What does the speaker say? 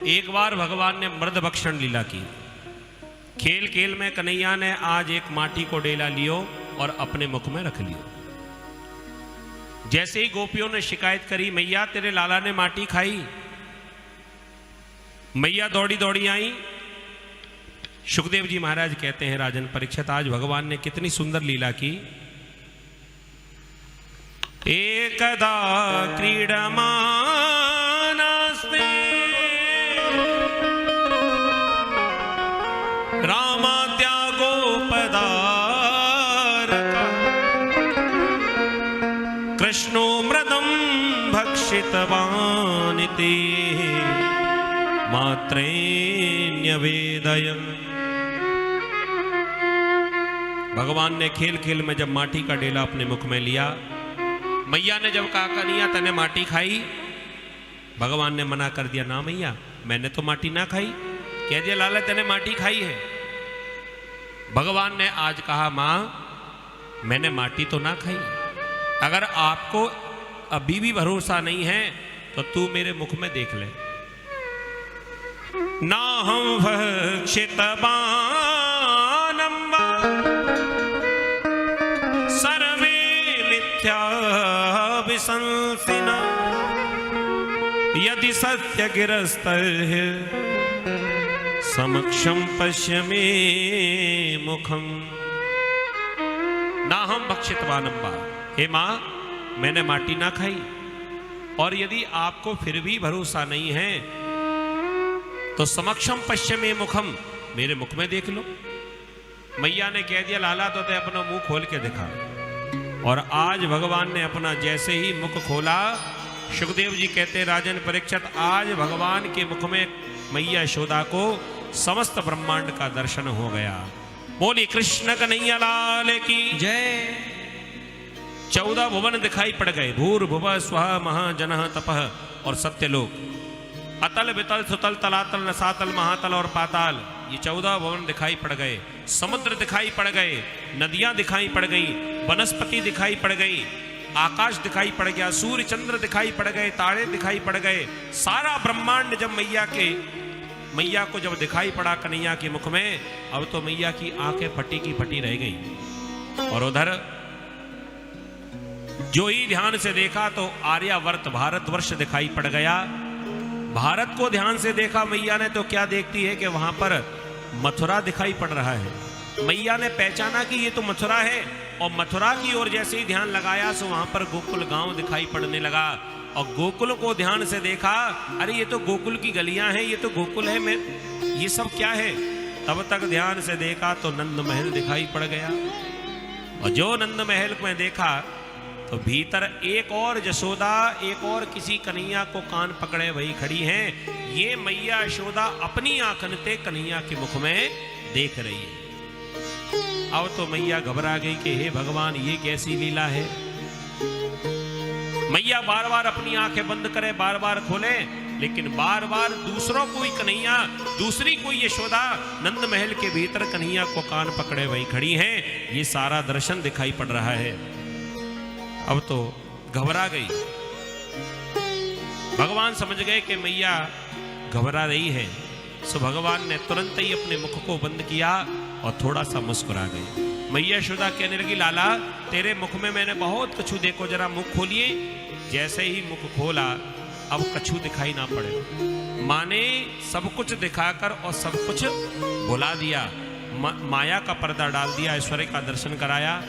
एक बार भगवान ने मृद भक्षण लीला की। खेल खेल में कन्हैया ने आज एक माटी को डेला लियो और अपने मुख में रख लियो। जैसे ही गोपियों ने शिकायत करी, मैया तेरे लाला ने माटी खाई। मैया दौड़ी दौड़ी आई। सुखदेव जी महाराज कहते हैं, राजन परीक्षित, आज भगवान ने कितनी सुंदर लीला की। एकदा क्रीडमानास्ते रामाद्यागोपदारका कृष्णो मृदं भक्षितवानिति मात्रेण्यवेदयन्। भगवान ने खेल खेल में जब माटी का डेला अपने मुख में लिया, मैया ने जब कहा कन्हैया तने माटी खाई, भगवान ने मना कर दिया, ना मैया मैंने तो माटी ना खाई। कह दिया लाला तने माटी खाई है। भगवान ने आज कहा, मां मैंने माटी तो ना खाई। अगर आपको अभी भी भरोसा नहीं है तो तू मेरे मुख में देख ले। ना हम भक्षितवानं वा सर्वे मिथ्या विशंसिना यदि सत्य गिरस्तः समक्षम पश्य मे मुखम। ना हम भक्षितवानं वा, हे मां मैंने माटी ना खाई। और यदि आपको फिर भी भरोसा नहीं है तो समक्षम पश्य मे मुखम, मेरे मुख में देख लो। मैया ने कह दिया लाला तो ते अपना मुंह खोल के दिखा। और आज भगवान ने अपना जैसे ही मुख खोला, सुखदेव जी कहते राजन परीक्षित, आज भगवान के मुख में मैया यशोदा को समस्त ब्रह्मांड का दर्शन हो गया। बोली कृष्ण कन्हैया लाल की जय। 14 भुवन दिखाई पड़ गए, भूर्भुवः स्वः महाजनः तपः और सत्यलोक। अतल वितल सुतल तलातल रसातल महातल और पाताल, ये 14 भुवन दिखाई पड़ गए। समुद्र दिखाई पड़ गए, नदियां दिखाई पड़ गई, वनस्पति दिखाई पड़ गई, आकाश दिखाई पड़ गया, सूर्य चंद्र दिखाई पड़ गए, तारे दिखाई पड़ गए। सारा ब्रह्मांड जब मैया को जब दिखाई पड़ा कन्हैया के मुख में, अब तो मैया की आंखें फटी की फटी रह गई। और उधर जो ही ध्यान से देखा तो आर्यावर्त भारतवर्ष दिखाई पड़ गया। भारत को ध्यान से देखा मैया ने तो क्या देखती है कि वहां पर मथुरा दिखाई पड़ रहा है। मैया ने पहचाना कि ये तो मथुरा है, और मथुरा की ओर जैसे ही ध्यान लगाया तो वहां पर गोकुल गांव दिखाई पड़ने लगा। और गोकुल को ध्यान से देखा, अरे ये तो गोकुल की गलियां हैं, ये तो गोकुल है, मैं ये सब क्या है। तब तक ध्यान से देखा तो नंद महल दिखाई पड़ गया। और जो नंद महल में देखा तो भीतर एक और यशोदा, एक और किसी कन्हैया को कान पकड़े वही खड़ी हैं। ये मैया यशोदा अपनी आंखन ते कन्हैया के मुख में देख रही है। अब तो मैया घबरा गई कि हे भगवान ये कैसी लीला है। मैया बार बार अपनी आंखें बंद करे, बार बार खोले, लेकिन बार बार दूसरों कोई कन्हैया, दूसरी कोई यशोदा नंद महल के भीतर कन्हैया को कान पकड़े वही खड़ी हैं। ये सारा दर्शन दिखाई पड़ रहा है। अब तो घबरा गई। भगवान समझ गए कि मैया घबरा रही है, सो भगवान ने तुरंत ही अपने मुख को बंद किया और थोड़ा सा मुस्कुरा गई। मैया यशोदा कहने लगी, लाला तेरे मुख में मैंने बहुत कछु देखो, जरा मुख खोलिए। जैसे ही मुख खोला, अब कछु दिखाई ना पड़े। माने सब कुछ दिखाकर और सब कुछ भुला दिया, माया का पर्दा डाल दिया, ऐश्वर्य का दर्शन कराया।